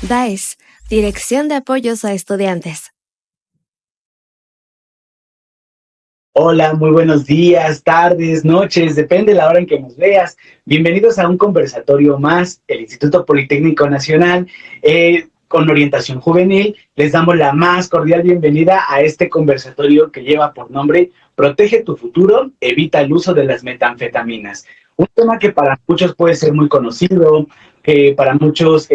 DAES, Dirección de Apoyos a Estudiantes. Hola, muy buenos días, tardes, noches, depende de la hora en que nos veas. Bienvenidos a un conversatorio más, el Instituto Politécnico Nacional, con orientación juvenil. Les damos la más cordial bienvenida a este conversatorio que lleva por nombre Protege tu futuro, evita el uso de las metanfetaminas. Un tema que para muchos puede ser muy conocido, para muchos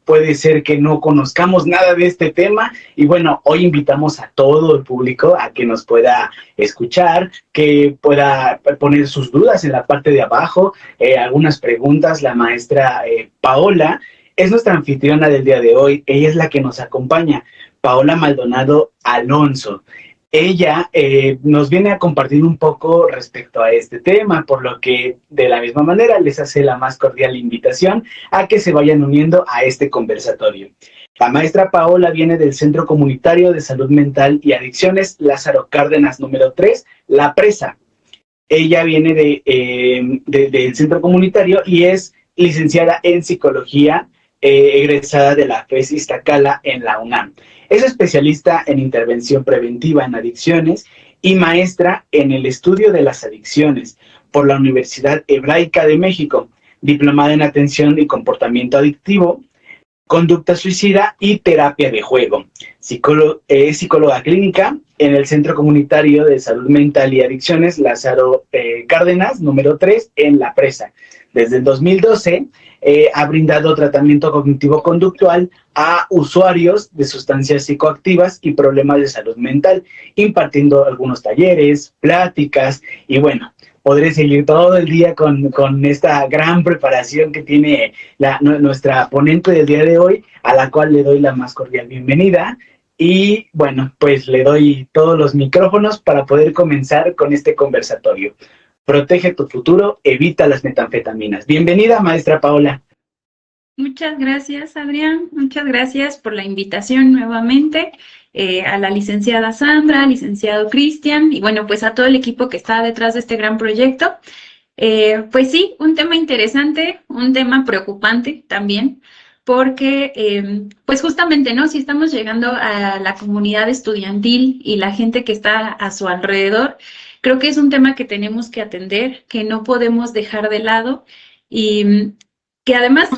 puede ser que no conozcamos nada de este tema. Y bueno, hoy invitamos a todo el público a que nos pueda escuchar, que pueda poner sus dudas en la parte de abajo, algunas preguntas. La maestra Paola es nuestra anfitriona del día de hoy. Ella es la que nos acompaña, Paola Maldonado Alonso. Ella nos viene a compartir un poco respecto a este tema, por lo que de la misma manera les hace la más cordial invitación a que se vayan uniendo a este conversatorio. La maestra Paola viene del Centro Comunitario de Salud Mental y Adicciones Lázaro Cárdenas número 3, La Presa. Ella viene del Centro Comunitario y es licenciada en Psicología, egresada de la FES Iztacala en la UNAM. Es especialista en intervención preventiva en adicciones y maestra en el estudio de las adicciones por la Universidad Hebraica de México, diplomada en atención y comportamiento adictivo, conducta suicida y terapia de juego. Es psicóloga clínica en el Centro Comunitario de Salud Mental y Adicciones Lázaro Cárdenas, número 3, en La Presa. Desde el 2012 ha brindado tratamiento cognitivo-conductual a usuarios de sustancias psicoactivas y problemas de salud mental, impartiendo algunos talleres, pláticas y bueno, podré seguir todo el día con esta gran preparación que tiene nuestra ponente del día de hoy, a la cual le doy la más cordial bienvenida. Y bueno, pues le doy todos los micrófonos para poder comenzar con este conversatorio. Protege tu futuro, evita las metanfetaminas. Bienvenida, maestra Paola. Muchas gracias, Adrián. Muchas gracias por la invitación nuevamente a la licenciada Sandra, licenciado Cristian y bueno, pues a todo el equipo que está detrás de este gran proyecto. Pues sí, un tema interesante, un tema preocupante también, porque pues justamente, ¿no? Si estamos llegando a la comunidad estudiantil y la gente que está a su alrededor, creo que es un tema que tenemos que atender, que no podemos dejar de lado y que además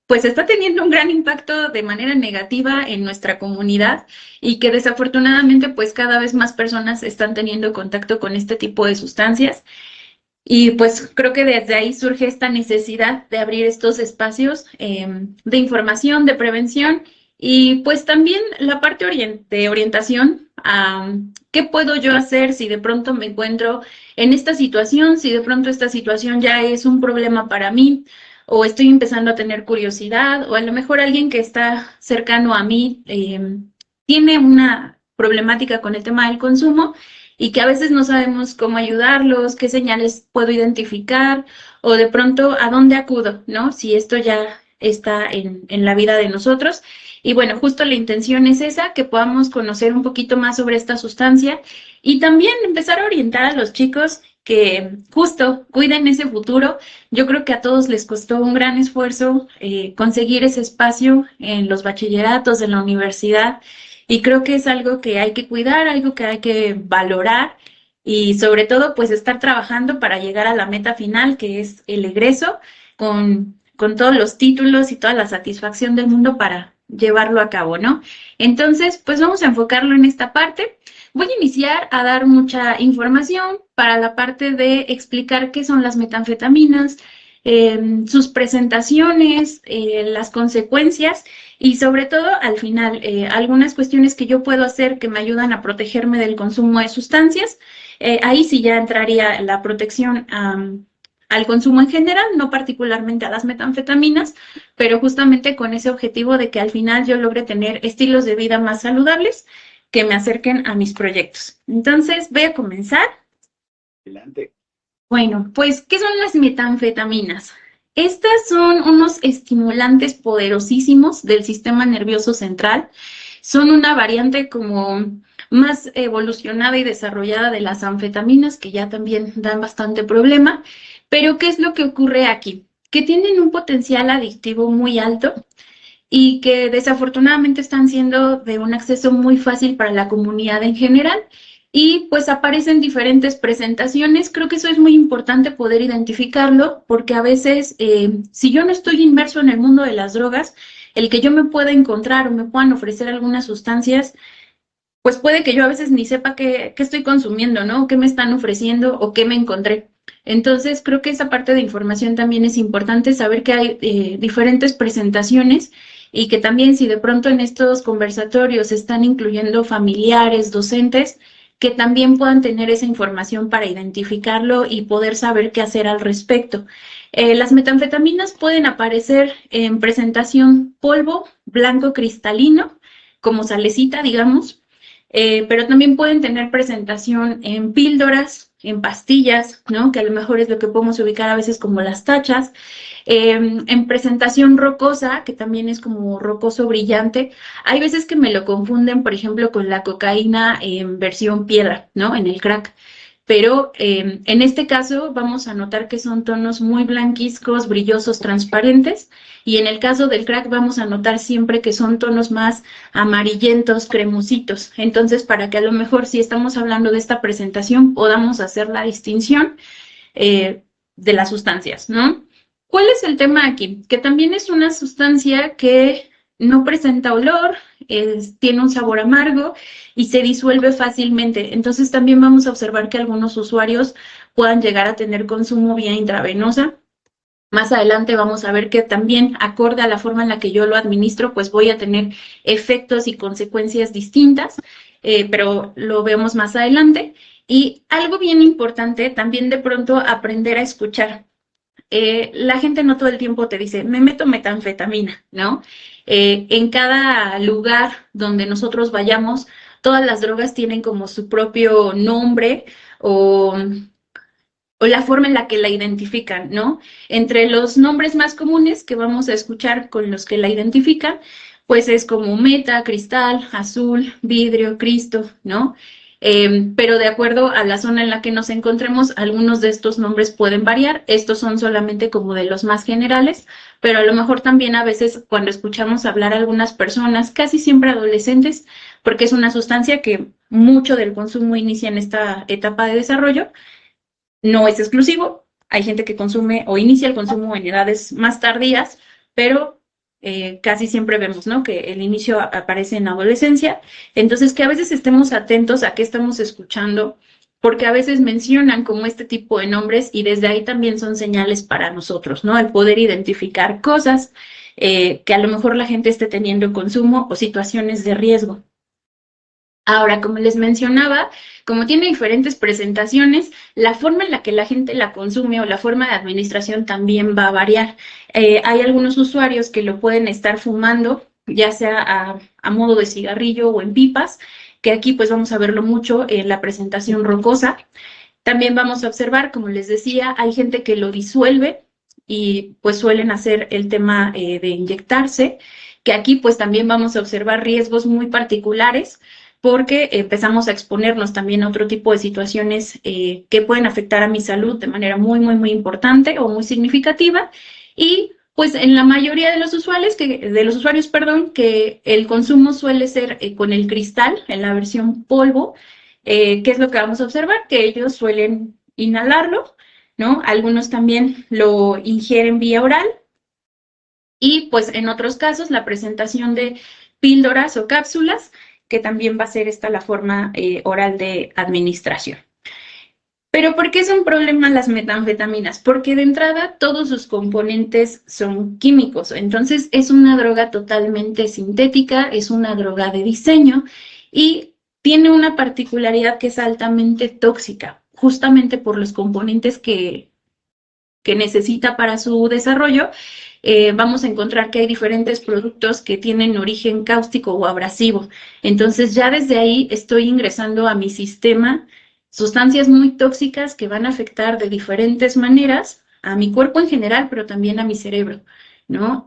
pues está teniendo un gran impacto de manera negativa en nuestra comunidad y que desafortunadamente pues cada vez más personas están teniendo contacto con este tipo de sustancias. Y pues creo que desde ahí surge esta necesidad de abrir estos espacios de información, de prevención y pues también la parte de orientación a qué puedo yo hacer si de pronto me encuentro en esta situación, si de pronto esta situación ya es un problema para mí o estoy empezando a tener curiosidad o a lo mejor alguien que está cercano a mí tiene una problemática con el tema del consumo y que a veces no sabemos cómo ayudarlos, qué señales puedo identificar o de pronto a dónde acudo, ¿no? Si esto ya está en la vida de nosotros. Y bueno, justo la intención es esa, que podamos conocer un poquito más sobre esta sustancia y también empezar a orientar a los chicos que justo cuiden ese futuro. Yo creo que a todos les costó un gran esfuerzo conseguir ese espacio en los bachilleratos, en la universidad, y creo que es algo que hay que cuidar, algo que hay que valorar y sobre todo pues estar trabajando para llegar a la meta final, que es el egreso, con todos los títulos y toda la satisfacción del mundo para llevarlo a cabo, ¿no? Entonces, pues vamos a enfocarlo en esta parte. Voy a iniciar a dar mucha información para la parte de explicar qué son las metanfetaminas, sus presentaciones, las consecuencias y sobre todo al final algunas cuestiones que yo puedo hacer que me ayudan a protegerme del consumo de sustancias. Ahí sí ya entraría la protección al consumo en general, no particularmente a las metanfetaminas, pero justamente con ese objetivo de que al final yo logre tener estilos de vida más saludables que me acerquen a mis proyectos. Entonces, voy a comenzar. Adelante. Bueno, pues, ¿qué son las metanfetaminas? Estas son unos estimulantes poderosísimos del sistema nervioso central. Son una variante como más evolucionada y desarrollada de las anfetaminas, que ya también dan bastante problema. Pero, ¿qué es lo que ocurre aquí? Que tienen un potencial adictivo muy alto y que desafortunadamente están siendo de un acceso muy fácil para la comunidad en general. Y pues aparecen diferentes presentaciones. Creo que eso es muy importante poder identificarlo, porque a veces, si yo no estoy inmerso en el mundo de las drogas, el que yo me pueda encontrar o me puedan ofrecer algunas sustancias, pues puede que yo a veces ni sepa qué estoy consumiendo, ¿no? ¿Qué me están ofreciendo o qué me encontré? Entonces, creo que esa parte de información también es importante, saber que hay diferentes presentaciones y que también si de pronto en estos conversatorios están incluyendo familiares, docentes, que también puedan tener esa información para identificarlo y poder saber qué hacer al respecto. Las metanfetaminas pueden aparecer en presentación polvo, blanco cristalino, como salecita, digamos, pero también pueden tener presentación en píldoras, en pastillas, ¿no? Que a lo mejor es lo que podemos ubicar a veces como las tachas, en presentación rocosa, que también es como rocoso brillante. Hay veces que me lo confunden, por ejemplo, con la cocaína en versión piedra, ¿no? En el crack. Pero en este caso vamos a notar que son tonos muy blanquizcos, brillosos, transparentes. Y en el caso del crack vamos a notar siempre que son tonos más amarillentos, cremositos. Entonces, para que a lo mejor si estamos hablando de esta presentación podamos hacer la distinción de las sustancias, ¿no? ¿Cuál es el tema aquí? Que también es una sustancia que no presenta olor, tiene un sabor amargo y se disuelve fácilmente. Entonces también vamos a observar que algunos usuarios puedan llegar a tener consumo vía intravenosa. Más adelante vamos a ver que también, acorde a la forma en la que yo lo administro, pues voy a tener efectos y consecuencias distintas, pero lo vemos más adelante. Y algo bien importante, también de pronto aprender a escuchar. La gente no todo el tiempo te dice, me meto metanfetamina, ¿no? En cada lugar donde nosotros vayamos, todas las drogas tienen como su propio nombre o la forma en la que la identifican, ¿no? Entre los nombres más comunes que vamos a escuchar con los que la identifican, pues es como meta, cristal, azul, vidrio, cristo, ¿no? Pero de acuerdo a la zona en la que nos encontremos, algunos de estos nombres pueden variar. Estos son solamente como de los más generales, pero a lo mejor también a veces cuando escuchamos hablar a algunas personas, casi siempre adolescentes, porque es una sustancia que mucho del consumo inicia en esta etapa de desarrollo, no es exclusivo. Hay gente que consume o inicia el consumo en edades más tardías, pero casi siempre vemos, ¿no? Que el inicio aparece en adolescencia. Entonces, que a veces estemos atentos a qué estamos escuchando, porque a veces mencionan como este tipo de nombres y desde ahí también son señales para nosotros, ¿no? El poder identificar cosas que a lo mejor la gente esté teniendo consumo o situaciones de riesgo. Ahora, como les mencionaba, como tiene diferentes presentaciones, la forma en la que la gente la consume o la forma de administración también va a variar. Hay algunos usuarios que lo pueden estar fumando, ya sea a modo de cigarrillo o en pipas, que aquí pues vamos a verlo mucho en la presentación rocosa. También vamos a observar, como les decía, hay gente que lo disuelve y pues suelen hacer el tema de inyectarse, que aquí pues también vamos a observar riesgos muy particulares, porque empezamos a exponernos también a otro tipo de situaciones que pueden afectar a mi salud de manera muy, muy, muy importante o muy significativa. Y pues en la mayoría de los usuarios, que el consumo suele ser con el cristal, en la versión polvo, ¿qué es lo que vamos a observar? Que ellos suelen inhalarlo, ¿no? Algunos también lo ingieren vía oral. Y pues en otros casos la presentación de píldoras o cápsulas, que también va a ser esta la forma oral de administración. Pero ¿por qué es un problema las metanfetaminas? Porque de entrada todos sus componentes son químicos, entonces es una droga totalmente sintética, es una droga de diseño y tiene una particularidad que es altamente tóxica, justamente por los componentes que necesita para su desarrollo. Vamos a encontrar que hay diferentes productos que tienen origen cáustico o abrasivo. Entonces ya desde ahí estoy ingresando a mi sistema sustancias muy tóxicas que van a afectar de diferentes maneras a mi cuerpo en general, pero también a mi cerebro, ¿no?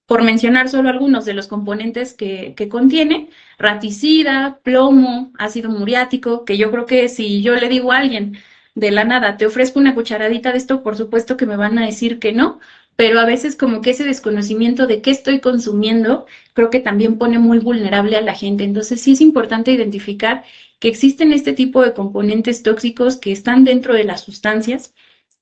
Por mencionar solo algunos de los componentes que contiene, raticida, plomo, ácido muriático, que yo creo que si yo le digo a alguien de la nada, te ofrezco una cucharadita de esto, por supuesto que me van a decir que no, pero a veces como que ese desconocimiento de qué estoy consumiendo, creo que también pone muy vulnerable a la gente. Entonces sí es importante identificar que existen este tipo de componentes tóxicos que están dentro de las sustancias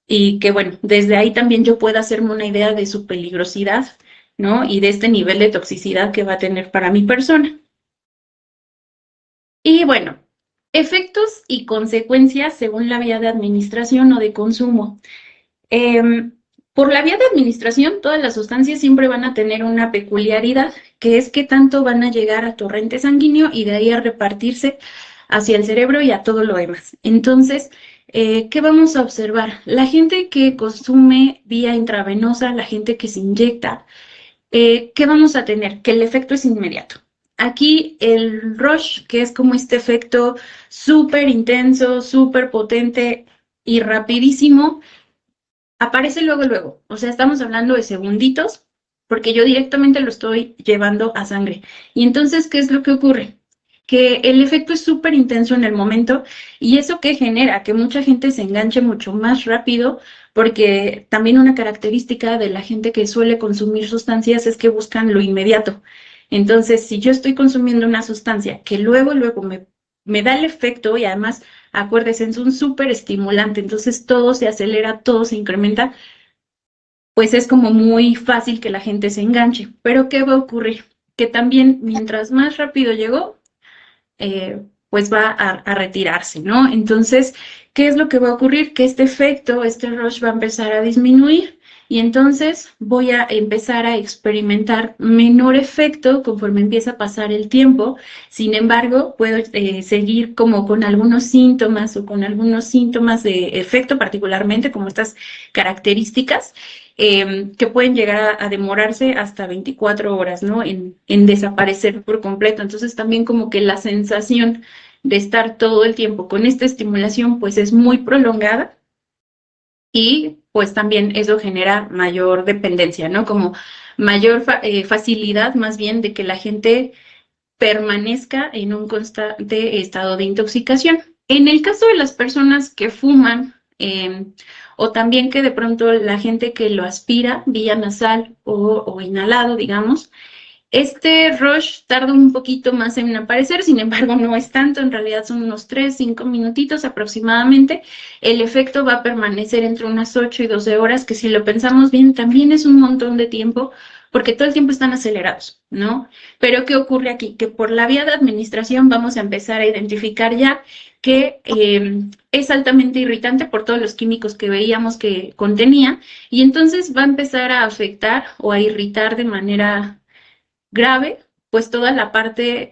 y que, bueno, desde ahí también yo pueda hacerme una idea de su peligrosidad, ¿no? Y de este nivel de toxicidad que va a tener para mi persona. Y bueno, efectos y consecuencias según la vía de administración o de consumo. Por la vía de administración, todas las sustancias siempre van a tener una peculiaridad, que es que tanto van a llegar a torrente sanguíneo y de ahí a repartirse hacia el cerebro y a todo lo demás. Entonces, ¿qué vamos a observar? La gente que consume vía intravenosa, la gente que se inyecta, ¿qué vamos a tener? Que el efecto es inmediato. Aquí el rush, que es como este efecto súper intenso, súper potente y rapidísimo, aparece luego, luego. O sea, estamos hablando de segunditos, porque yo directamente lo estoy llevando a sangre. Y entonces, ¿qué es lo que ocurre? Que el efecto es súper intenso en el momento y eso que genera que mucha gente se enganche mucho más rápido, porque también una característica de la gente que suele consumir sustancias es que buscan lo inmediato. Entonces, si yo estoy consumiendo una sustancia que luego, luego me da el efecto y además, acuérdense, es un súper estimulante, entonces todo se acelera, todo se incrementa, pues es como muy fácil que la gente se enganche. Pero ¿qué va a ocurrir? Que también mientras más rápido llegó, pues va a retirarse, ¿no? Entonces, ¿qué es lo que va a ocurrir? Que este efecto, este rush va a empezar a disminuir y entonces voy a empezar a experimentar menor efecto conforme empieza a pasar el tiempo. Sin embargo, puedo seguir como con algunos síntomas o con algunos síntomas de efecto, particularmente como estas características, que pueden llegar a demorarse hasta 24 horas, ¿no? En desaparecer por completo. Entonces también como que la sensación de estar todo el tiempo con esta estimulación pues es muy prolongada y pues también eso genera mayor dependencia, ¿no? Como mayor facilidad más bien de que la gente permanezca en un constante estado de intoxicación. En el caso de las personas que fuman, o también que de pronto la gente que lo aspira vía nasal o inhalado, digamos, este rush tarda un poquito más en aparecer, sin embargo no es tanto, en realidad son unos 3, 5 minutitos aproximadamente. El efecto va a permanecer entre unas 8 y 12 horas, que si lo pensamos bien también es un montón de tiempo, porque todo el tiempo están acelerados, ¿no? Pero ¿qué ocurre aquí? Que por la vía de administración vamos a empezar a identificar ya que es altamente irritante por todos los químicos que veíamos que contenía, y entonces va a empezar a afectar o a irritar de manera grave, pues toda la parte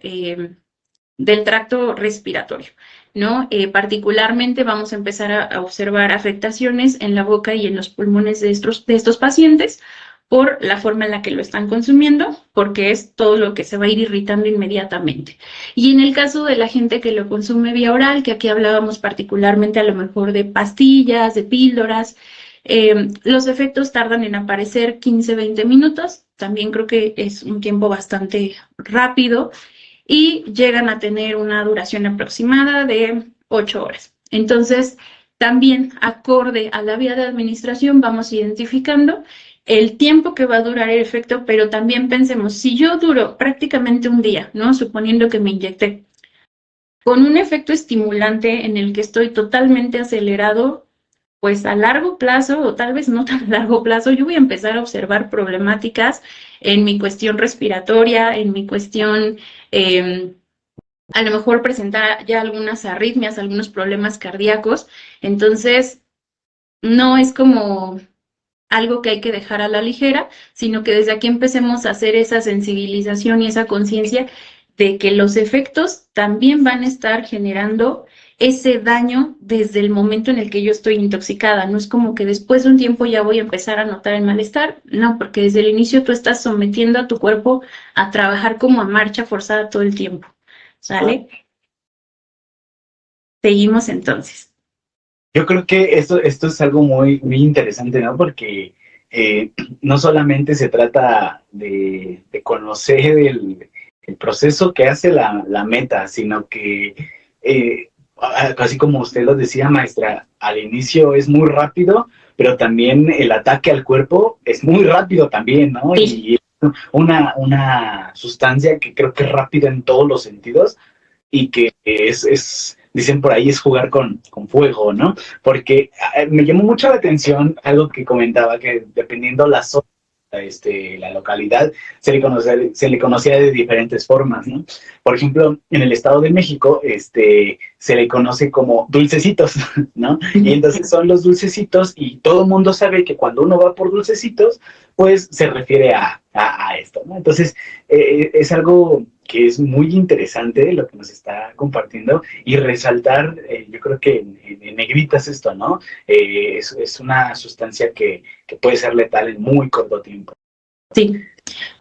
del tracto respiratorio, ¿no? Particularmente vamos a empezar a observar afectaciones en la boca y en los pulmones de estos pacientes por la forma en la que lo están consumiendo, porque es todo lo que se va a ir irritando inmediatamente. Y en el caso de la gente que lo consume vía oral, que aquí hablábamos particularmente a lo mejor de pastillas, de píldoras, los efectos tardan en aparecer 15, 20 minutos, también creo que es un tiempo bastante rápido y llegan a tener una duración aproximada de 8 horas. Entonces, también acorde a la vía de administración vamos identificando el tiempo que va a durar el efecto, pero también pensemos, si yo duro prácticamente un día, ¿no? Suponiendo que me inyecté con un efecto estimulante en el que estoy totalmente acelerado, pues a largo plazo, o tal vez no tan a largo plazo, yo voy a empezar a observar problemáticas en mi cuestión respiratoria, en mi cuestión, a lo mejor presentar ya algunas arritmias, algunos problemas cardíacos. Entonces, no es como algo que hay que dejar a la ligera, sino que desde aquí empecemos a hacer esa sensibilización y esa conciencia de que los efectos también van a estar generando ese daño desde el momento en el que yo estoy intoxicada. No es como que después de un tiempo ya voy a empezar a notar el malestar, no, porque desde el inicio tú estás sometiendo a tu cuerpo a trabajar como a marcha forzada todo el tiempo, ¿sale? Seguimos entonces. Yo creo que esto es algo muy, muy interesante, ¿no? Porque no solamente se trata de conocer el proceso que hace la meta, sino que, así como usted lo decía, maestra, al inicio es muy rápido, pero también el ataque al cuerpo es muy rápido también, ¿no? Sí. Y una sustancia que creo que es rápida en todos los sentidos y que dicen por ahí, es jugar con fuego, ¿no? Porque me llamó mucho la atención algo que comentaba, que dependiendo la zona, la localidad, se le conocía de diferentes formas, ¿no? Por ejemplo, en el Estado de México, se le conoce como dulcecitos, ¿no? Y entonces son los dulcecitos y todo el mundo sabe que cuando uno va por dulcecitos, pues se refiere a esto, ¿no? Entonces, es algo que es muy interesante lo que nos está compartiendo y resaltar, yo creo que en negritas esto, ¿no? Es una sustancia que puede ser letal en muy corto tiempo. Sí,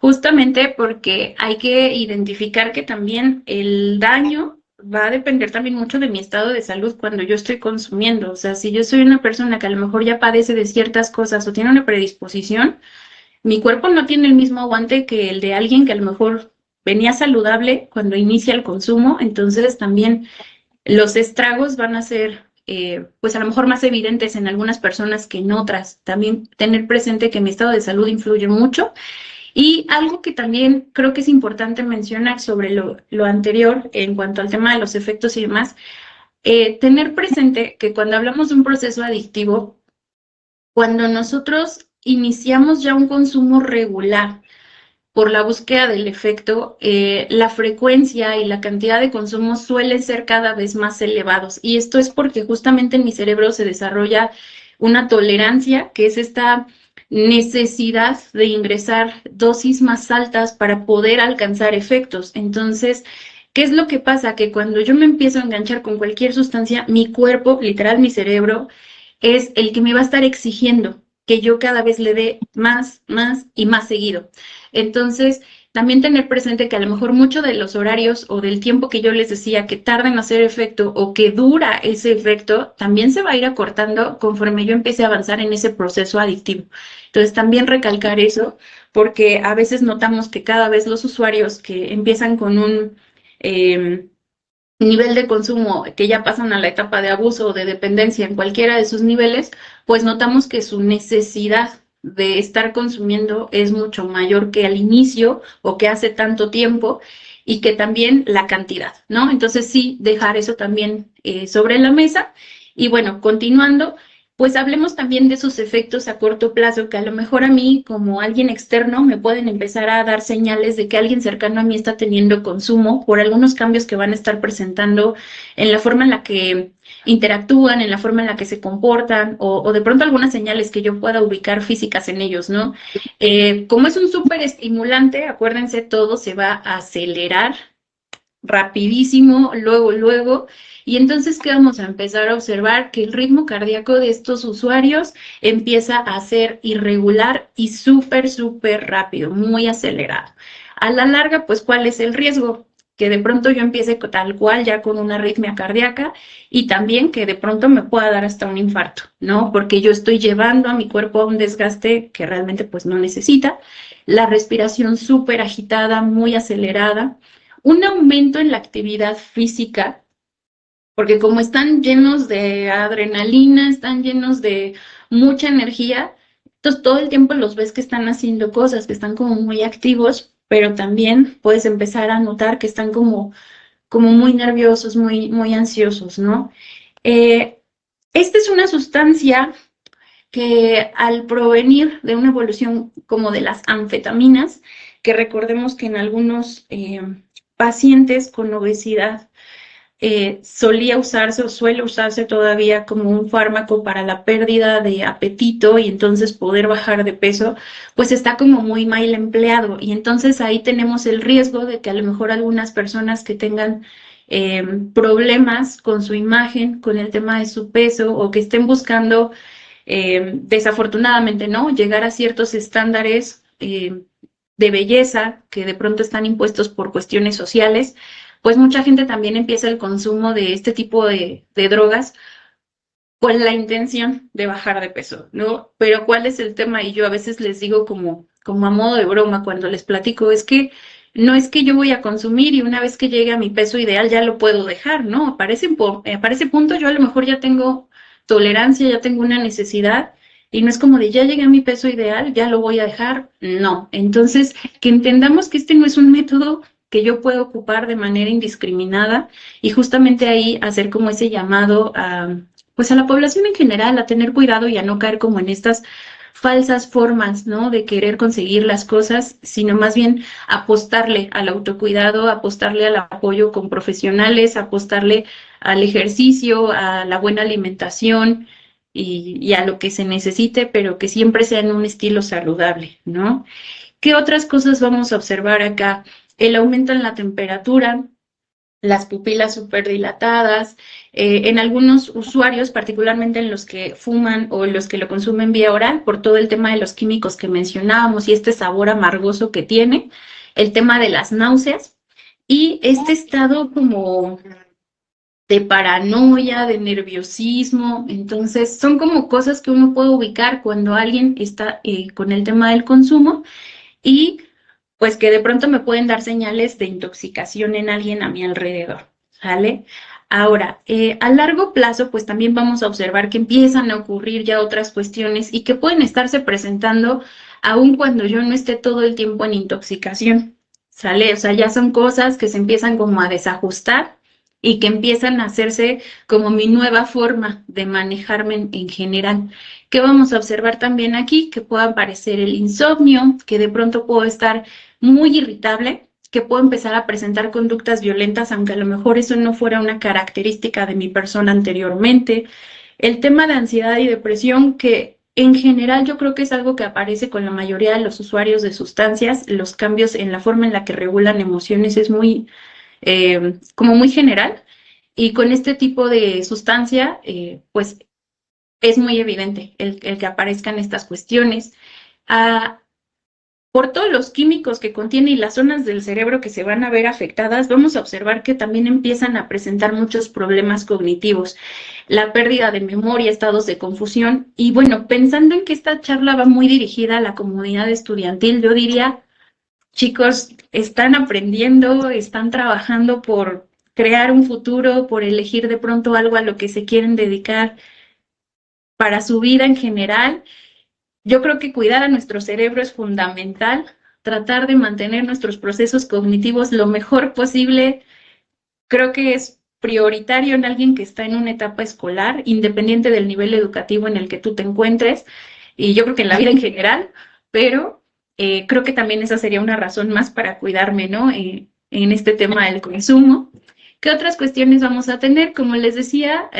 justamente porque hay que identificar que también el daño va a depender también mucho de mi estado de salud cuando yo estoy consumiendo. O sea, si yo soy una persona que a lo mejor ya padece de ciertas cosas o tiene una predisposición, mi cuerpo no tiene el mismo aguante que el de alguien que a lo mejor venía saludable cuando inicia el consumo, entonces también los estragos van a ser, pues a lo mejor más evidentes en algunas personas que en otras. También tener presente que mi estado de salud influye mucho. Y algo que también creo que es importante mencionar sobre lo anterior en cuanto al tema de los efectos y demás, tener presente que cuando hablamos de un proceso adictivo, cuando nosotros iniciamos ya un consumo regular por la búsqueda del efecto, la frecuencia y la cantidad de consumo suelen ser cada vez más elevados. Y esto es porque justamente en mi cerebro se desarrolla una tolerancia, que es esta necesidad de ingresar dosis más altas para poder alcanzar efectos. Entonces, ¿qué es lo que pasa? Que cuando yo me empiezo a enganchar con cualquier sustancia, mi cuerpo, literal mi cerebro, es el que me va a estar exigiendo que yo cada vez le dé más y más seguido. Entonces, también tener presente que a lo mejor mucho de los horarios o del tiempo que yo les decía que tarda en hacer efecto o que dura ese efecto, también se va a ir acortando conforme yo empiece a avanzar en ese proceso adictivo. Entonces, también recalcar eso, porque a veces notamos que cada vez los usuarios que empiezan con un nivel de consumo que ya pasan a la etapa de abuso o de dependencia en cualquiera de sus niveles, pues notamos que su necesidad de estar consumiendo es mucho mayor que al inicio o que hace tanto tiempo y que también la cantidad, ¿no? Entonces sí, dejar eso también sobre la mesa. Y bueno, continuando, pues hablemos también de sus efectos a corto plazo, que a lo mejor a mí, como alguien externo, me pueden empezar a dar señales de que alguien cercano a mí está teniendo consumo por algunos cambios que van a estar presentando en la forma en la que interactúan, en la forma en la que se comportan, o de pronto algunas señales que yo pueda ubicar físicas en ellos, ¿no? Como es un súper estimulante, acuérdense, todo se va a acelerar rapidísimo, luego, y entonces, ¿qué vamos a empezar a observar? Que el ritmo cardíaco de estos usuarios empieza a ser irregular y súper rápido, muy acelerado. A la larga, pues, ¿cuál es el riesgo? Que de pronto yo empiece tal cual ya con una arritmia cardíaca y también que de pronto me pueda dar hasta un infarto, ¿no? Porque yo estoy llevando a mi cuerpo a un desgaste que realmente pues no necesita, la respiración súper agitada, muy acelerada, un aumento en la actividad física, porque como están llenos de adrenalina, están llenos de mucha energía, entonces todo el tiempo los ves que están haciendo cosas, que están como muy activos, pero también puedes empezar a notar que están como muy nerviosos, muy ansiosos, ¿no? Esta es una sustancia que al provenir de una evolución como de las anfetaminas, que recordemos que en algunos pacientes con obesidad solía usarse o suele usarse todavía como un fármaco para la pérdida de apetito y entonces poder bajar de peso, pues está como muy mal empleado. Y entonces ahí tenemos el riesgo de que a lo mejor algunas personas que tengan problemas con su imagen, con el tema de su peso o que estén buscando desafortunadamente, ¿no? Llegar a ciertos estándares de belleza que de pronto están impuestos por cuestiones sociales, pues mucha gente también empieza el consumo de este tipo de drogas con la intención de bajar de peso, ¿no? Pero ¿cuál es el tema? Y yo a veces les digo como a modo de broma cuando les platico, es que no es que yo voy a consumir y una vez que llegue a mi peso ideal ya lo puedo dejar, ¿no? Para ese punto yo a lo mejor ya tengo tolerancia, ya tengo una necesidad Y no es como de ya llegué a mi peso ideal, ya lo voy a dejar. No. Entonces, que entendamos que este no es un método que yo puedo ocupar de manera indiscriminada y justamente ahí hacer como ese llamado a, pues a la población en general a tener cuidado y a no caer como en estas falsas formas, ¿no? De querer conseguir las cosas, sino más bien apostarle al autocuidado, apostarle al apoyo con profesionales, apostarle al ejercicio, a la buena alimentación y a lo que se necesite, pero que siempre sea en un estilo saludable, ¿no? ¿Qué otras cosas vamos a observar acá? El aumento en la temperatura, las pupilas superdilatadas, en algunos usuarios, particularmente en los que fuman o los que lo consumen vía oral, por todo el tema de los químicos que mencionábamos y este sabor amargoso que tiene, el tema de las náuseas y este estado como de paranoia, de nerviosismo. Entonces, son como cosas que uno puede ubicar cuando alguien está con el tema del consumo y pues que de pronto me pueden dar señales de intoxicación en alguien a mi alrededor, ¿sale? Ahora, a largo plazo, pues también vamos a observar que empiezan a ocurrir ya otras cuestiones y que pueden estarse presentando aun cuando yo no esté todo el tiempo en intoxicación, ¿sale? O sea, ya son cosas que se empiezan como a desajustar y que empiezan a hacerse como mi nueva forma de manejarme en general. ¿Qué vamos a observar también aquí? Que pueda aparecer el insomnio, que de pronto puedo estar muy irritable, que puedo empezar a presentar conductas violentas, aunque a lo mejor eso no fuera una característica de mi persona anteriormente. El tema de ansiedad y depresión, que en general yo creo que es algo que aparece con la mayoría de los usuarios de sustancias, los cambios en la forma en la que regulan emociones es muy, como muy general, y con este tipo de sustancia, pues es muy evidente el que aparezcan estas cuestiones. Ah, por todos los químicos que contiene y las zonas del cerebro que se van a ver afectadas, vamos a observar que también empiezan a presentar muchos problemas cognitivos, la pérdida de memoria, estados de confusión. Y bueno, pensando en que esta charla va muy dirigida a la comunidad estudiantil, yo diría, chicos, están aprendiendo, están trabajando por crear un futuro, por elegir de pronto algo a lo que se quieren dedicar para su vida en general. Yo creo que cuidar a nuestro cerebro es fundamental, tratar de mantener nuestros procesos cognitivos lo mejor posible. Creo que es prioritario en alguien que está en una etapa escolar, independiente del nivel educativo en el que tú te encuentres, y yo creo que en la vida en general, pero creo que también esa sería una razón más para cuidarme, ¿no? En este tema del consumo. ¿Qué otras cuestiones vamos a tener? Como les decía,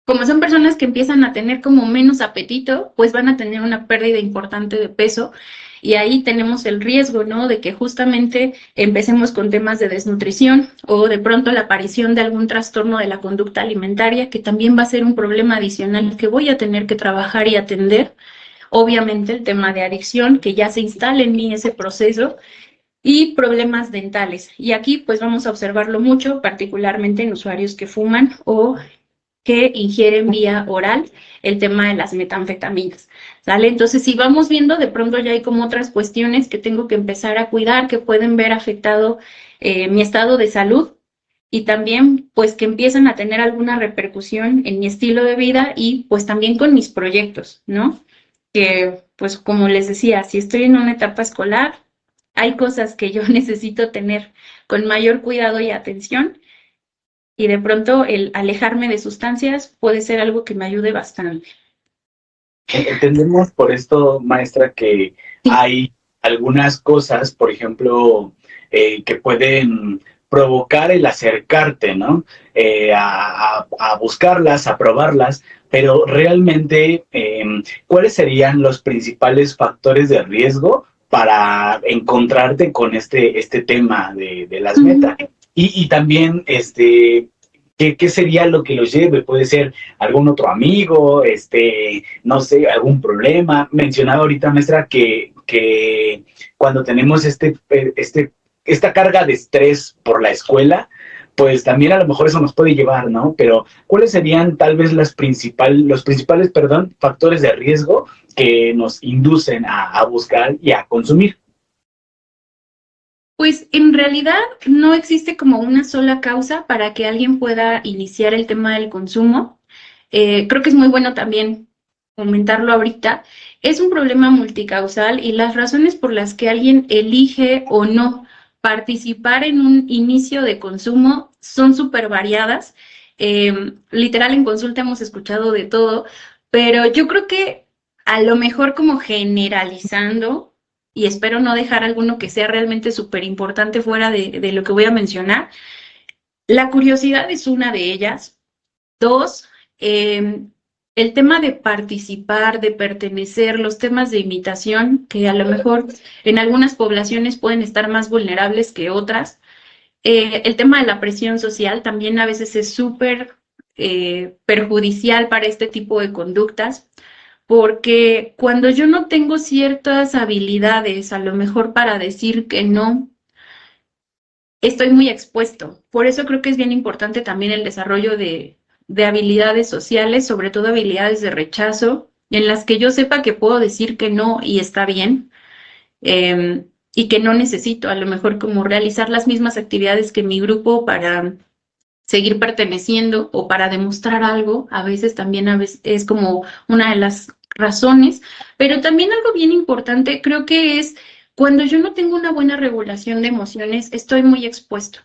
como son personas que empiezan a tener como menos apetito, pues van a tener una pérdida importante de peso y ahí tenemos el riesgo, ¿no? De que justamente empecemos con temas de desnutrición o de pronto la aparición de algún trastorno de la conducta alimentaria, que también va a ser un problema adicional que voy a tener que trabajar y atender. Obviamente el tema de adicción, que ya se instala en mí ese proceso, y problemas dentales. Y aquí pues vamos a observarlo mucho, particularmente en usuarios que fuman o que ingieren vía oral el tema de las metanfetaminas, ¿sale? Entonces, si vamos viendo, de pronto ya hay como otras cuestiones que tengo que empezar a cuidar, que pueden ver afectado mi estado de salud y también, pues, que empiezan a tener alguna repercusión en mi estilo de vida y, pues, también con mis proyectos, ¿no? Que, pues, como les decía, si estoy en una etapa escolar, hay cosas que yo necesito tener con mayor cuidado y atención y de pronto el alejarme de sustancias puede ser algo que me ayude bastante. Entendemos por esto, maestra, que hay algunas cosas, por ejemplo, que pueden provocar el acercarte, ¿no? A buscarlas, a probarlas, pero realmente, ¿cuáles serían los principales factores de riesgo para encontrarte con este tema de las metas? Y también, ¿qué sería lo que los lleve? Puede ser algún otro amigo, no sé, algún problema. Mencionaba ahorita, maestra, que cuando tenemos esta carga de estrés por la escuela, pues también a lo mejor eso nos puede llevar, ¿no? Pero ¿cuáles serían tal vez los principales, perdón, factores de riesgo que nos inducen a buscar y a consumir? Pues en realidad no existe como una sola causa para que alguien pueda iniciar el tema del consumo. Creo que es muy bueno también comentarlo ahorita, es un problema multicausal y las razones por las que alguien elige o no participar en un inicio de consumo son súper variadas. Literal, en consulta hemos escuchado de todo, pero yo creo que a lo mejor como generalizando, y espero no dejar alguno que sea realmente súper importante fuera de lo que voy a mencionar, la curiosidad es una de ellas. Dos, el tema de participar, de pertenecer, los temas de imitación, que a lo mejor en algunas poblaciones pueden estar más vulnerables que otras. El tema de la presión social también a veces es súper perjudicial para este tipo de conductas, porque cuando yo no tengo ciertas habilidades, a lo mejor para decir que no, estoy muy expuesto. Por eso creo que es bien importante también el desarrollo de habilidades sociales, sobre todo habilidades de rechazo, en las que yo sepa que puedo decir que no y está bien, y que no necesito a lo mejor como realizar las mismas actividades que mi grupo para seguir perteneciendo o para demostrar algo. A veces también es como una de las razones, pero también algo bien importante creo que es cuando yo no tengo una buena regulación de emociones, estoy muy expuesto,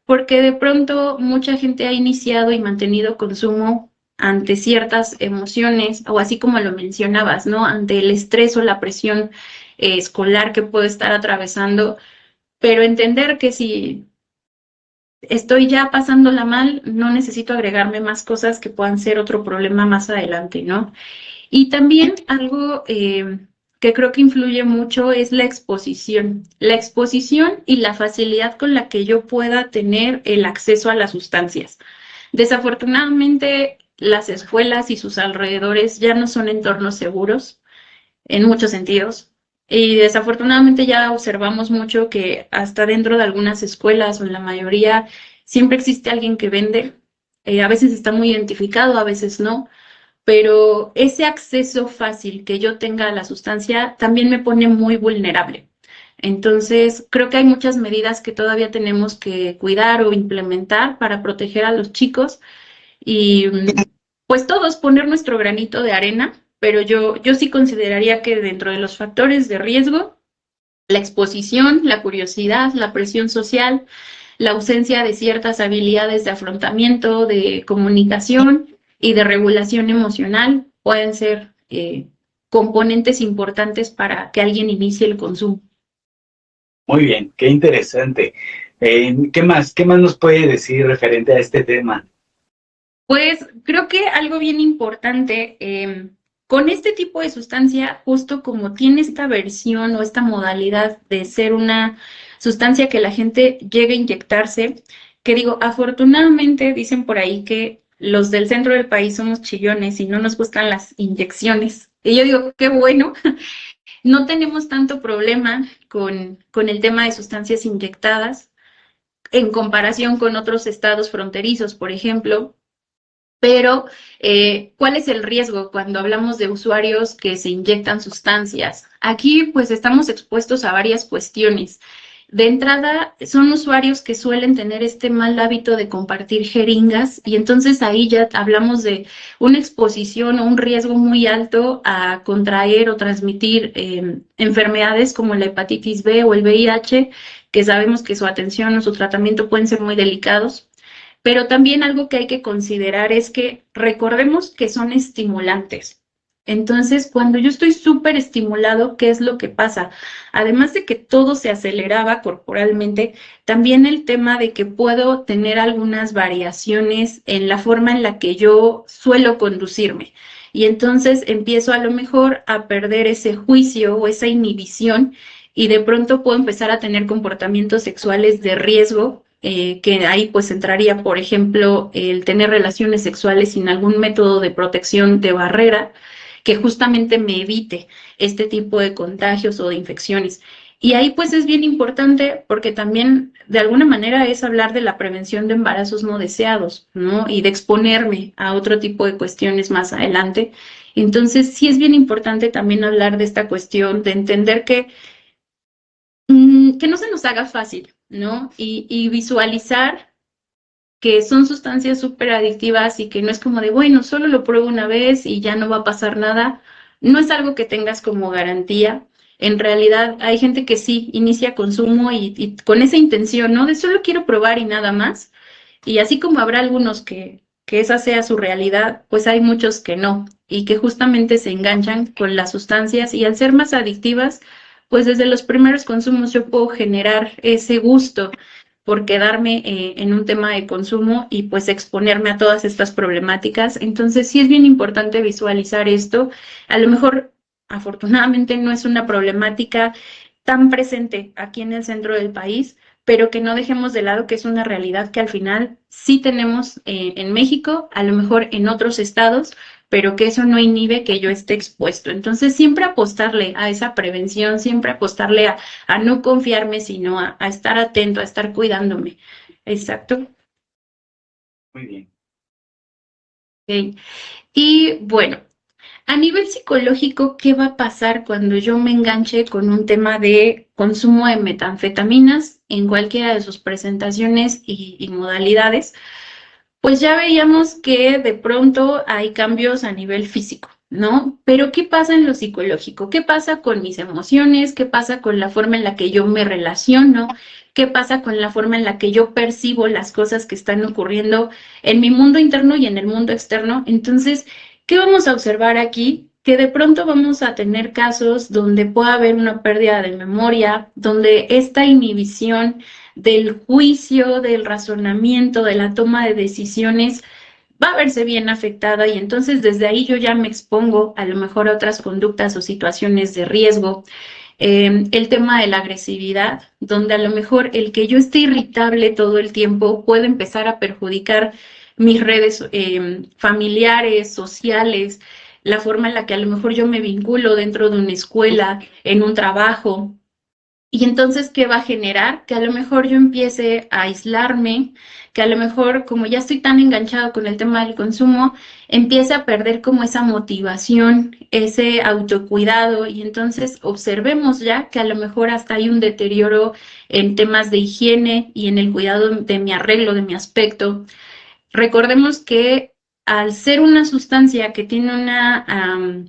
porque de pronto mucha gente ha iniciado y mantenido consumo ante ciertas emociones, o así como lo mencionabas, ¿no? Ante el estrés o la presión escolar que puede estar atravesando, pero entender que si estoy ya pasándola mal, no necesito agregarme más cosas que puedan ser otro problema más adelante, ¿no? Y también algo que creo que influye mucho es la exposición y la facilidad con la que yo pueda tener el acceso a las sustancias. Desafortunadamente, las escuelas y sus alrededores ya no son entornos seguros en muchos sentidos. Y desafortunadamente ya observamos mucho que hasta dentro de algunas escuelas o en la mayoría siempre existe alguien que vende. A veces está muy identificado, a veces no, pero ese acceso fácil que yo tenga a la sustancia también me pone muy vulnerable. Entonces, creo que hay muchas medidas que todavía tenemos que cuidar o implementar para proteger a los chicos y pues todos poner nuestro granito de arena, pero yo sí consideraría que dentro de los factores de riesgo, la exposición, la curiosidad, la presión social, la ausencia de ciertas habilidades de afrontamiento, de comunicación y de regulación emocional pueden ser componentes importantes para que alguien inicie el consumo. Muy bien, qué interesante. ¿Qué más nos puede decir referente a este tema? Pues creo que algo bien importante, con este tipo de sustancia, justo como tiene esta versión o esta modalidad de ser una sustancia que la gente llegue a inyectarse, que digo, afortunadamente dicen por ahí que los del centro del país somos chillones y no nos gustan las inyecciones. Y yo digo, qué bueno, no tenemos tanto problema con el tema de sustancias inyectadas en comparación con otros estados fronterizos, por ejemplo. Pero, ¿cuál es el riesgo cuando hablamos de usuarios que se inyectan sustancias? Aquí, pues, estamos expuestos a varias cuestiones. De entrada, son usuarios que suelen tener este mal hábito de compartir jeringas y entonces ahí ya hablamos de una exposición o un riesgo muy alto a contraer o transmitir enfermedades como la hepatitis B o el VIH, que sabemos que su atención o su tratamiento pueden ser muy delicados. Pero también algo que hay que considerar es que recordemos que son estimulantes. Entonces, cuando yo estoy súper estimulado, ¿qué es lo que pasa? Además de que todo se aceleraba corporalmente, también el tema de que puedo tener algunas variaciones en la forma en la que yo suelo conducirme. Y entonces empiezo a lo mejor a perder ese juicio o esa inhibición y de pronto puedo empezar a tener comportamientos sexuales de riesgo, que ahí pues entraría, por ejemplo, el tener relaciones sexuales sin algún método de protección de barrera que justamente me evite este tipo de contagios o de infecciones. Y ahí pues es bien importante porque también de alguna manera es hablar de la prevención de embarazos no deseados, ¿no? Y de exponerme a otro tipo de cuestiones más adelante. Entonces sí es bien importante también hablar de esta cuestión, de entender que no se nos haga fácil, ¿no? Y visualizar que son sustancias súper adictivas y que no es como de, bueno, solo lo pruebo una vez y ya no va a pasar nada. No es algo que tengas como garantía. En realidad hay gente que sí inicia consumo y con esa intención, ¿no? De solo quiero probar y nada más. Y así como habrá algunos que esa sea su realidad, pues hay muchos que no y que justamente se enganchan con las sustancias y al ser más adictivas, pues desde los primeros consumos yo puedo generar ese gusto por quedarme en un tema de consumo y pues exponerme a todas estas problemáticas. Entonces sí es bien importante visualizar esto. A lo mejor, afortunadamente, no es una problemática tan presente aquí en el centro del país, pero que no dejemos de lado que es una realidad que al final sí tenemos en México, a lo mejor en otros estados, pero que eso no inhibe que yo esté expuesto. Entonces, siempre apostarle a esa prevención, siempre apostarle a no confiarme, sino a estar atento, a estar cuidándome. Exacto. Muy bien. Okay. Y bueno, a nivel psicológico, ¿qué va a pasar cuando yo me enganche con un tema de consumo de metanfetaminas en cualquiera de sus presentaciones y modalidades? Pues ya veíamos que de pronto hay cambios a nivel físico, ¿no? Pero ¿qué pasa en lo psicológico? ¿Qué pasa con mis emociones? ¿Qué pasa con la forma en la que yo me relaciono? ¿Qué pasa con la forma en la que yo percibo las cosas que están ocurriendo en mi mundo interno y en el mundo externo? Entonces, ¿qué vamos a observar aquí? Que de pronto vamos a tener casos donde pueda haber una pérdida de memoria, donde esta inhibición del juicio, del razonamiento, de la toma de decisiones, va a verse bien afectada y entonces desde ahí yo ya me expongo a lo mejor a otras conductas o situaciones de riesgo. El tema de la agresividad, donde a lo mejor el que yo esté irritable todo el tiempo puede empezar a perjudicar mis redes familiares, sociales, la forma en la que a lo mejor yo me vinculo dentro de una escuela, en un trabajo. Y entonces, ¿qué va a generar? Que a lo mejor yo empiece a aislarme, que a lo mejor, como ya estoy tan enganchado con el tema del consumo, empiece a perder como esa motivación, ese autocuidado. Y entonces observemos ya que a lo mejor hasta hay un deterioro en temas de higiene y en el cuidado de mi arreglo, de mi aspecto. Recordemos que al ser una sustancia que tiene una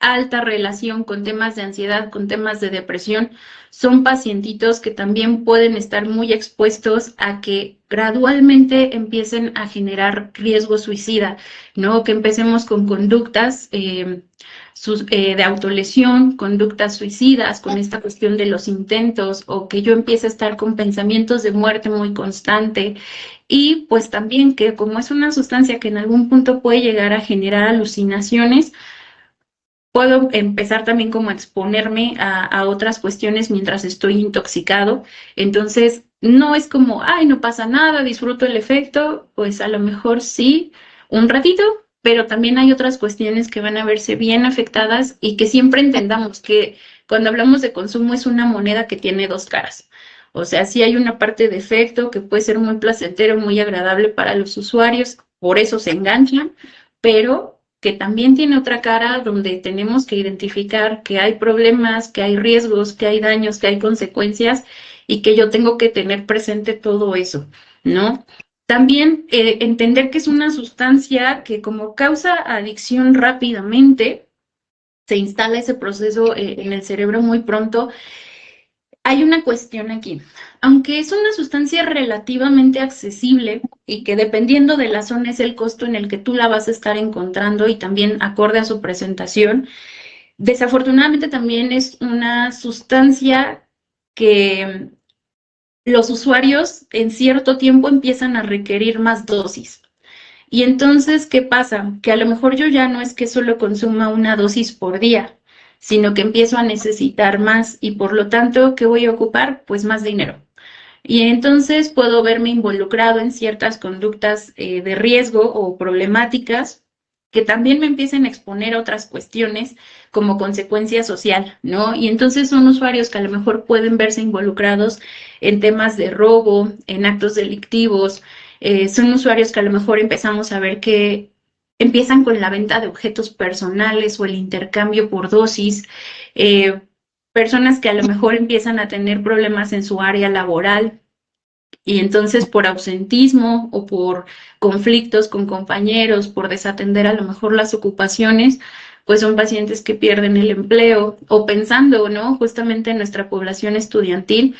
alta relación con temas de ansiedad, con temas de depresión, son pacientitos que también pueden estar muy expuestos a que gradualmente empiecen a generar riesgo suicida, ¿no? Que empecemos con conductas de autolesión, conductas suicidas, con esta cuestión de los intentos, o que yo empiece a estar con pensamientos de muerte muy constante. Y pues también que como es una sustancia que en algún punto puede llegar a generar alucinaciones, puedo empezar también como a exponerme a otras cuestiones mientras estoy intoxicado. Entonces, no es como, ay, no pasa nada, disfruto el efecto, pues a lo mejor sí, un ratito, pero también hay otras cuestiones que van a verse bien afectadas y que siempre entendamos que cuando hablamos de consumo es una moneda que tiene dos caras. O sea, sí hay una parte de efecto que puede ser muy placentero, muy agradable para los usuarios, por eso se enganchan, pero que también tiene otra cara donde tenemos que identificar que hay problemas, que hay riesgos, que hay daños, que hay consecuencias y que yo tengo que tener presente todo eso, ¿no? También entender que es una sustancia que como causa adicción rápidamente, se instala ese proceso en el cerebro muy pronto. Hay una cuestión aquí. Aunque es una sustancia relativamente accesible y que dependiendo de la zona es el costo en el que tú la vas a estar encontrando y también acorde a su presentación, desafortunadamente también es una sustancia que los usuarios en cierto tiempo empiezan a requerir más dosis. Y entonces, ¿qué pasa? Que a lo mejor yo ya no es que solo consuma una dosis por día, sino que empiezo a necesitar más y por lo tanto, ¿qué voy a ocupar? Pues más dinero. Y entonces puedo verme involucrado en ciertas conductas de riesgo o problemáticas que también me empiecen a exponer a otras cuestiones como consecuencia social, ¿no? Y entonces son usuarios que a lo mejor pueden verse involucrados en temas de robo, en actos delictivos, son usuarios que a lo mejor empezamos a ver que empiezan con la venta de objetos personales o el intercambio por dosis, eh, personas que a lo mejor empiezan a tener problemas en su área laboral, Y entonces por ausentismo o por conflictos con compañeros, por desatender a lo mejor las ocupaciones, pues son pacientes que pierden el empleo o pensando, ¿no? Justamente en nuestra población estudiantil,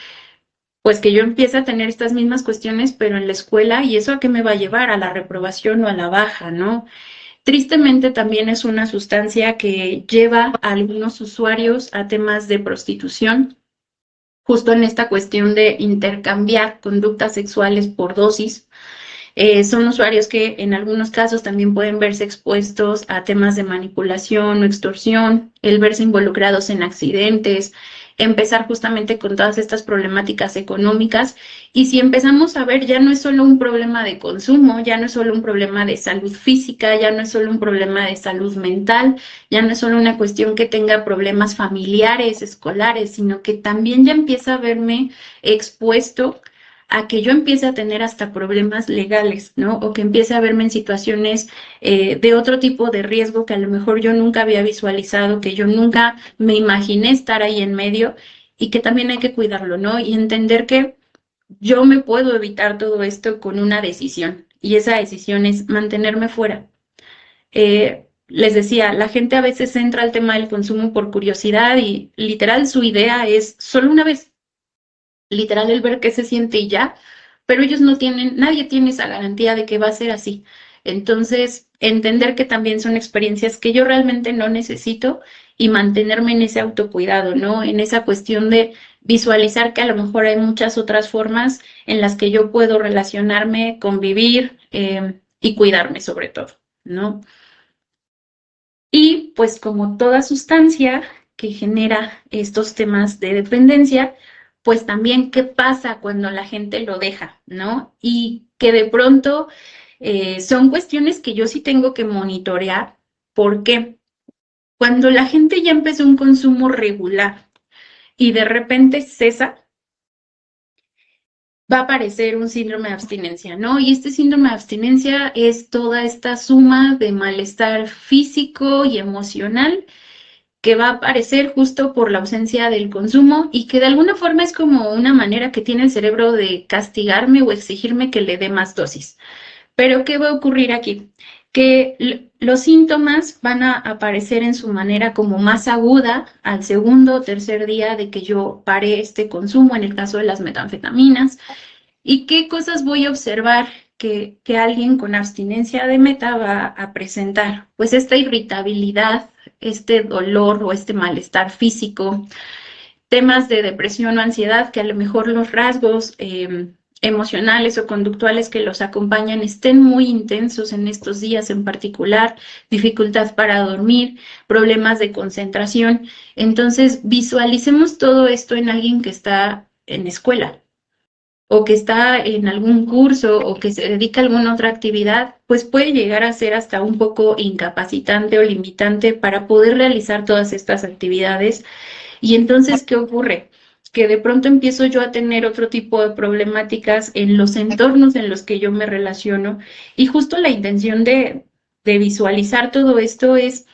pues que yo empiece a tener estas mismas cuestiones, pero en la escuela, ¿y eso a qué me va a llevar? A la reprobación o a la baja, ¿no? Tristemente también es una sustancia que lleva a algunos usuarios a temas de prostitución, justo en esta cuestión de intercambiar conductas sexuales por dosis. Son usuarios que en algunos casos también pueden verse expuestos a temas de manipulación o extorsión, el verse involucrados en accidentes, empezar justamente con todas estas problemáticas económicas. Y si empezamos a ver, ya no es solo un problema de consumo, ya no es solo un problema de salud física, ya no es solo un problema de salud mental, ya no es solo una cuestión que tenga problemas familiares, escolares, sino que también ya empieza a verme expuesto a que yo empiece a tener hasta problemas legales, ¿no? O que empiece a verme en situaciones de otro tipo de riesgo que a lo mejor yo nunca había visualizado, que yo nunca me imaginé estar ahí en medio y que también hay que cuidarlo, ¿no? Y entender que yo me puedo evitar todo esto con una decisión y esa decisión es mantenerme fuera. Les decía, la gente a veces entra al tema del consumo por curiosidad y literal su idea es solo una vez, literal el ver qué se siente y ya, pero ellos no tienen, nadie tiene esa garantía de que va a ser así. Entonces, entender que también son experiencias que yo realmente no necesito y mantenerme en ese autocuidado, ¿no? En esa cuestión de visualizar que a lo mejor hay muchas otras formas en las que yo puedo relacionarme, convivir y cuidarme sobre todo, ¿no? Y pues como toda sustancia que genera estos temas de dependencia, pues también qué pasa cuando la gente lo deja, ¿no? Y que de pronto son cuestiones que yo sí tengo que monitorear, porque cuando la gente ya empezó un consumo regular y de repente cesa, va a aparecer un síndrome de abstinencia, ¿no? Y este síndrome de abstinencia es toda esta suma de malestar físico y emocional que va a aparecer justo por la ausencia del consumo y que de alguna forma es como una manera que tiene el cerebro de castigarme o exigirme que le dé más dosis. Pero ¿qué va a ocurrir aquí? Que los síntomas van a aparecer en su manera como más aguda al segundo o tercer día de que yo paré este consumo, en el caso de las metanfetaminas. ¿Y qué cosas voy a observar que alguien con abstinencia de meta va a presentar? Pues esta irritabilidad, este dolor o este malestar físico, temas de depresión o ansiedad, que a lo mejor los rasgos emocionales o conductuales que los acompañan estén muy intensos en estos días en particular, dificultad para dormir, problemas de concentración. Entonces, visualicemos todo esto en alguien que está en escuela o que está en algún curso o que se dedica a alguna otra actividad, pues puede llegar a ser hasta un poco incapacitante o limitante para poder realizar todas estas actividades. Y entonces, ¿qué ocurre? Que de pronto empiezo yo a tener otro tipo de problemáticas en los entornos en los que yo me relaciono. Y justo la intención de visualizar todo esto es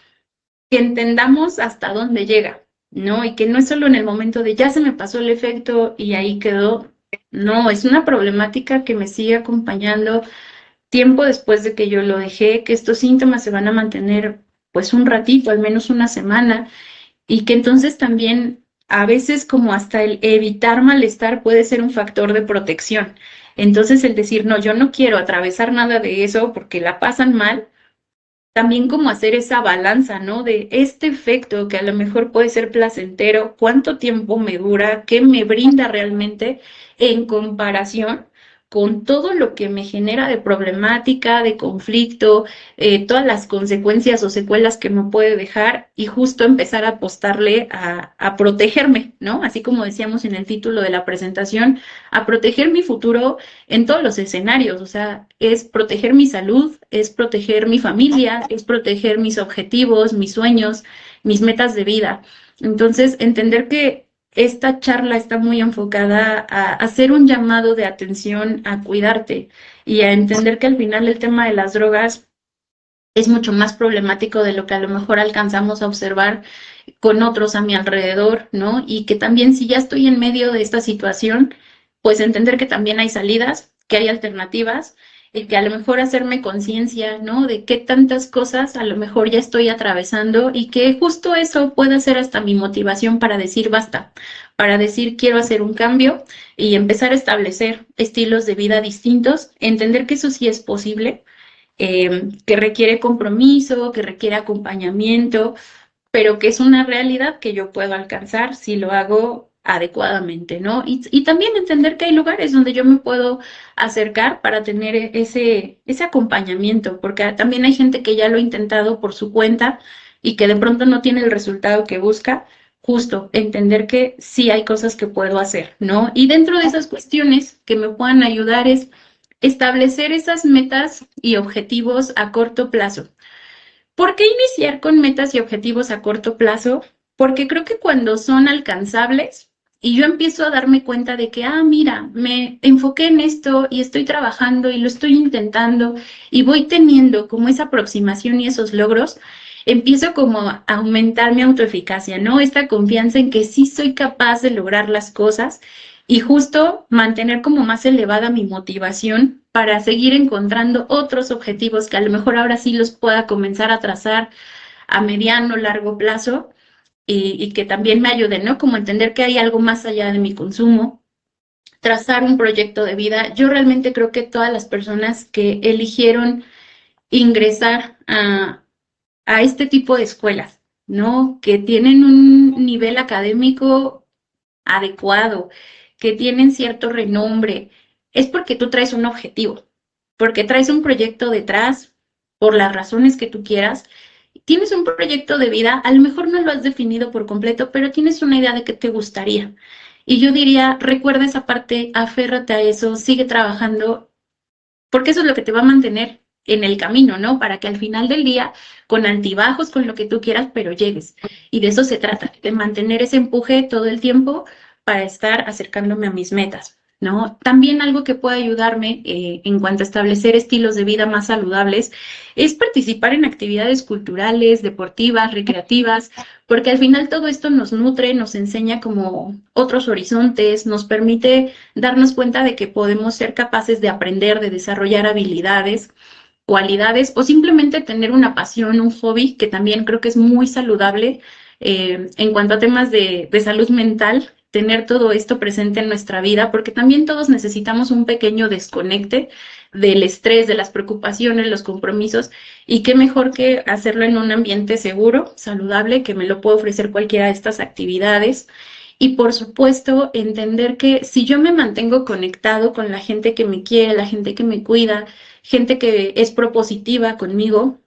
que entendamos hasta dónde llega, ¿no? Y que no es solo en el momento de ya se me pasó el efecto y ahí quedó. No, es una problemática que me sigue acompañando tiempo después de que yo lo dejé, que estos síntomas se van a mantener pues un ratito, al menos una semana, y que entonces también a veces como hasta el evitar malestar puede ser un factor de protección. Entonces el decir, no, yo no quiero atravesar nada de eso porque la pasan mal, también como hacer esa balanza, ¿no? De este efecto que a lo mejor puede ser placentero, cuánto tiempo me dura, qué me brinda realmente en comparación con todo lo que me genera de problemática, de conflicto, todas las consecuencias o secuelas que me puede dejar y justo empezar a apostarle a protegerme, ¿no? Así como decíamos en el título de la presentación, a proteger mi futuro en todos los escenarios, o sea, es proteger mi salud, es proteger mi familia, es proteger mis objetivos, mis sueños, mis metas de vida. Entonces, entender que esta charla está muy enfocada a hacer un llamado de atención a cuidarte y a entender que al final el tema de las drogas es mucho más problemático de lo que a lo mejor alcanzamos a observar con otros a mi alrededor, ¿no? Y que también si ya estoy en medio de esta situación, pues entender que también hay salidas, que hay alternativas, y que a lo mejor hacerme conciencia, ¿no? De qué tantas cosas a lo mejor ya estoy atravesando y que justo eso puede ser hasta mi motivación para decir basta, para decir quiero hacer un cambio y empezar a establecer estilos de vida distintos, entender que eso sí es posible, que requiere compromiso, que requiere acompañamiento, pero que es una realidad que yo puedo alcanzar si lo hago adecuadamente, ¿no? Y también entender que hay lugares donde yo me puedo acercar para tener ese acompañamiento, porque también hay gente que ya lo ha intentado por su cuenta y que de pronto no tiene el resultado que busca. Justo entender que sí hay cosas que puedo hacer, ¿no? Y dentro de esas cuestiones que me puedan ayudar es establecer esas metas y objetivos a corto plazo. ¿Por qué iniciar con metas y objetivos a corto plazo? Porque creo que cuando son alcanzables y yo empiezo a darme cuenta de que, mira, me enfoqué en esto y estoy trabajando y lo estoy intentando y voy teniendo como esa aproximación y esos logros, empiezo como a aumentar mi autoeficacia, ¿no? Esta confianza en que sí soy capaz de lograr las cosas y justo mantener como más elevada mi motivación para seguir encontrando otros objetivos que a lo mejor ahora sí los pueda comenzar a trazar a mediano, largo plazo y que también me ayuden, ¿no? Como entender que hay algo más allá de mi consumo, trazar un proyecto de vida. Yo realmente creo que todas las personas que eligieron ingresar a este tipo de escuelas, ¿no? Que tienen un nivel académico adecuado, que tienen cierto renombre, es porque tú traes un objetivo, porque traes un proyecto detrás, por las razones que tú quieras. Tienes un proyecto de vida, a lo mejor no lo has definido por completo, pero tienes una idea de qué te gustaría. Y yo diría, recuerda esa parte, aférrate a eso, sigue trabajando, porque eso es lo que te va a mantener en el camino, ¿no? Para que al final del día, con altibajos, con lo que tú quieras, pero llegues. Y de eso se trata, de mantener ese empuje todo el tiempo para estar acercándome a mis metas, ¿no? También algo que puede ayudarme en cuanto a establecer estilos de vida más saludables es participar en actividades culturales, deportivas, recreativas, porque al final todo esto nos nutre, nos enseña como otros horizontes, nos permite darnos cuenta de que podemos ser capaces de aprender, de desarrollar habilidades, cualidades o simplemente tener una pasión, un hobby, que también creo que es muy saludable en cuanto a temas de salud mental, tener todo esto presente en nuestra vida, porque también todos necesitamos un pequeño desconecte del estrés, de las preocupaciones, los compromisos, y qué mejor que hacerlo en un ambiente seguro, saludable, que me lo puede ofrecer cualquiera de estas actividades. Y por supuesto, entender que si yo me mantengo conectado con la gente que me quiere, la gente que me cuida, gente que es propositiva conmigo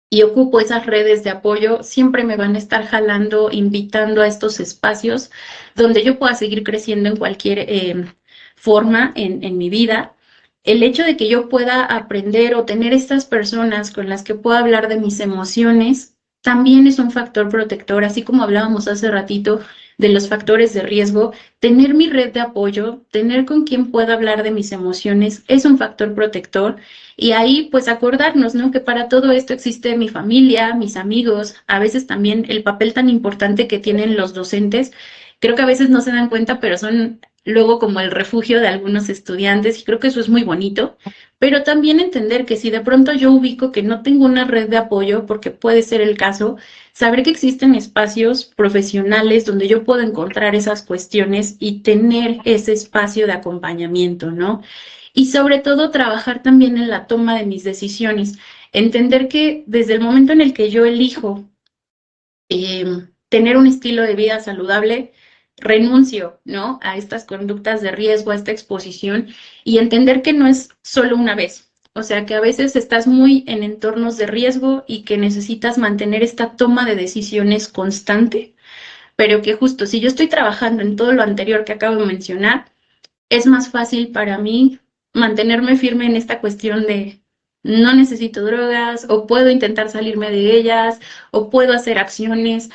y ocupo esas redes de apoyo, siempre me van a estar jalando, invitando a estos espacios donde yo pueda seguir creciendo en cualquier forma en mi vida. El hecho de que yo pueda aprender o tener estas personas con las que puedo hablar de mis emociones también es un factor protector, así como hablábamos hace ratito de los factores de riesgo. Tener mi red de apoyo, tener con quien pueda hablar de mis emociones es un factor protector. Y ahí pues acordarnos, ¿no? Que para todo esto existe mi familia, mis amigos, a veces también el papel tan importante que tienen los docentes. Creo que a veces no se dan cuenta, pero son luego como el refugio de algunos estudiantes y creo que eso es muy bonito. Pero también entender que si de pronto yo ubico que no tengo una red de apoyo, porque puede ser el caso, saber que existen espacios profesionales donde yo puedo encontrar esas cuestiones y tener ese espacio de acompañamiento, ¿no? Y sobre todo trabajar también en la toma de mis decisiones, entender que desde el momento en el que yo elijo tener un estilo de vida saludable, renuncio, ¿no? A estas conductas de riesgo, a esta exposición y entender que no es solo una vez. O sea, que a veces estás muy en entornos de riesgo y que necesitas mantener esta toma de decisiones constante, pero que justo si yo estoy trabajando en todo lo anterior que acabo de mencionar, es más fácil para mí mantenerme firme en esta cuestión de no necesito drogas o puedo intentar salirme de ellas o puedo hacer acciones.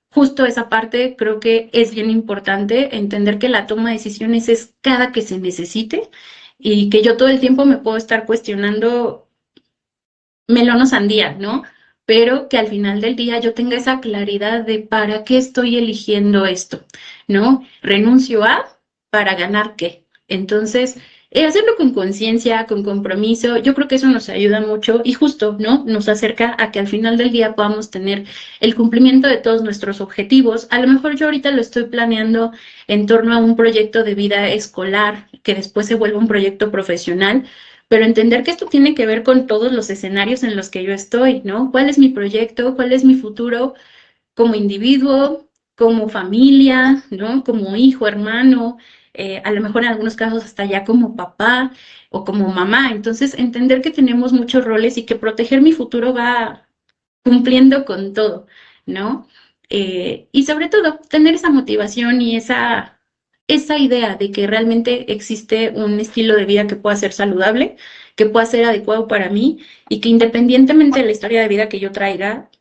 Justo esa parte creo que es bien importante, entender que la toma de decisiones es cada que se necesite y que yo todo el tiempo me puedo estar cuestionando melón o sandía, ¿no? Pero que al final del día yo tenga esa claridad de para qué estoy eligiendo esto, ¿no? Renuncio a para ganar qué. Entonces, hacerlo con conciencia, con compromiso, yo creo que eso nos ayuda mucho y justo, ¿no? Nos acerca a que al final del día podamos tener el cumplimiento de todos nuestros objetivos. A lo mejor yo ahorita lo estoy planeando en torno a un proyecto de vida escolar que después se vuelva un proyecto profesional, pero entender que esto tiene que ver con todos los escenarios en los que yo estoy, ¿no? ¿Cuál es mi proyecto? ¿Cuál es mi futuro como individuo, como familia, ¿no? Como hijo, hermano, a lo mejor en algunos casos hasta ya como papá o como mamá. Entonces, entender que tenemos muchos roles y que proteger mi futuro va cumpliendo con todo, ¿no? Y sobre todo, tener esa motivación y esa idea de que realmente existe un estilo de vida que pueda ser saludable, que pueda ser adecuado para mí y que independientemente de la historia de vida que yo traiga,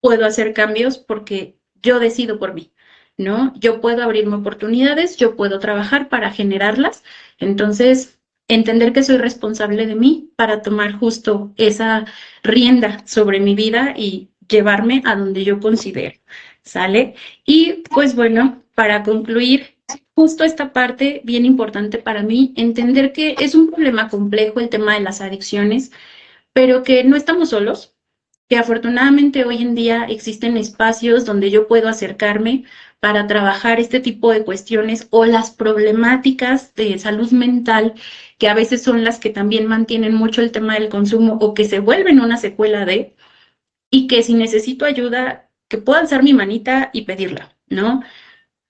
puedo hacer cambios porque yo decido por mí, ¿no? Yo puedo abrirme oportunidades, yo puedo trabajar para generarlas. Entonces, entender que soy responsable de mí para tomar justo esa rienda sobre mi vida y llevarme a donde yo considero, ¿sale? Y pues bueno, para concluir, justo esta parte bien importante para mí, entender que es un problema complejo el tema de las adicciones, pero que no estamos solos, que afortunadamente hoy en día existen espacios donde yo puedo acercarme para trabajar este tipo de cuestiones o las problemáticas de salud mental, que a veces son las que también mantienen mucho el tema del consumo o que se vuelven una secuela de, y que si necesito ayuda, que puedo alzar mi manita y pedirla, ¿no?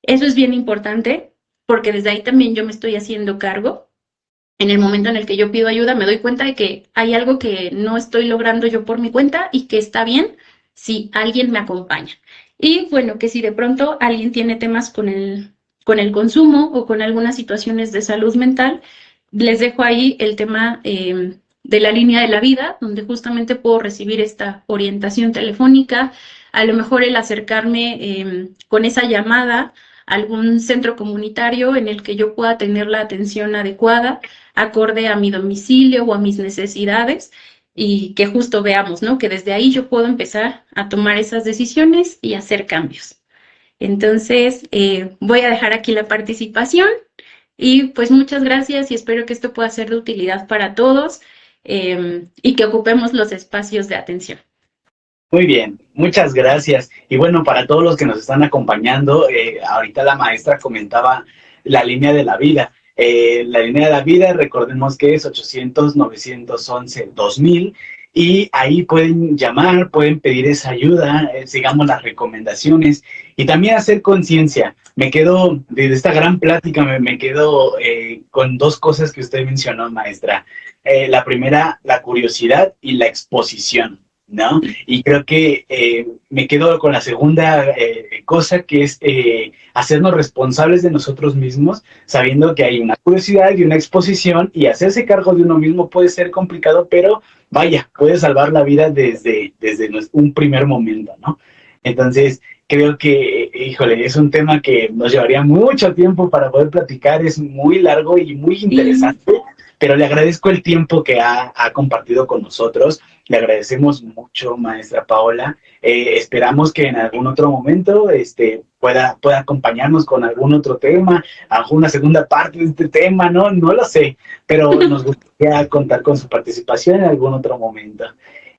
Eso es bien importante porque desde ahí también yo me estoy haciendo cargo. En el momento en el que yo pido ayuda, me doy cuenta de que hay algo que no estoy logrando yo por mi cuenta y que está bien si alguien me acompaña. Y bueno, que si de pronto alguien tiene temas con el consumo o con algunas situaciones de salud mental, les dejo ahí el tema de la línea de la vida, donde justamente puedo recibir esta orientación telefónica, a lo mejor el acercarme con esa llamada a algún centro comunitario en el que yo pueda tener la atención adecuada, acorde a mi domicilio o a mis necesidades, y que justo veamos, ¿no? Que desde ahí yo puedo empezar a tomar esas decisiones y hacer cambios. Entonces, voy a dejar aquí la participación y pues muchas gracias y espero que esto pueda ser de utilidad para todos y que ocupemos los espacios de atención. Muy bien, muchas gracias. Y bueno, para todos los que nos están acompañando, ahorita la maestra comentaba la línea de la vida. La línea de la vida, recordemos que es 800-911-2000 y ahí pueden llamar, pueden pedir esa ayuda, sigamos las recomendaciones y también hacer conciencia. Me quedo, de esta gran plática, me quedo con dos cosas que usted mencionó, maestra. La primera, la curiosidad y la exposición, ¿no? Y creo que me quedo con la segunda cosa, que es hacernos responsables de nosotros mismos, sabiendo que hay una curiosidad y una exposición, y hacerse cargo de uno mismo puede ser complicado, pero vaya, puede salvar la vida desde un primer momento, ¿no? Entonces, creo que, híjole, es un tema que nos llevaría mucho tiempo para poder platicar, es muy largo y muy interesante, pero le agradezco el tiempo que ha compartido con nosotros. Le agradecemos mucho, maestra Paola. Esperamos que en algún otro momento pueda acompañarnos con algún otro tema, alguna segunda parte de este tema, no lo sé, pero nos gustaría contar con su participación en algún otro momento.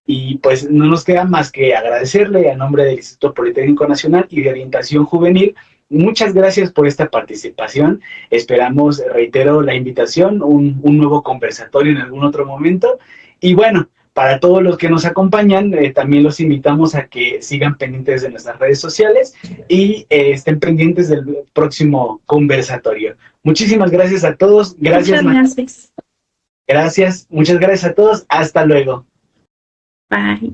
Y pues no nos queda más que agradecerle a nombre del Instituto Politécnico Nacional y de Orientación Juvenil. Muchas gracias por esta participación. Esperamos, reitero la invitación, un nuevo conversatorio en algún otro momento. Y bueno, para todos los que nos acompañan, también los invitamos a que sigan pendientes de nuestras redes sociales y estén pendientes del próximo conversatorio. Muchísimas gracias a todos. Gracias. Muchas gracias. Gracias. Muchas gracias a todos. Hasta luego. Bye.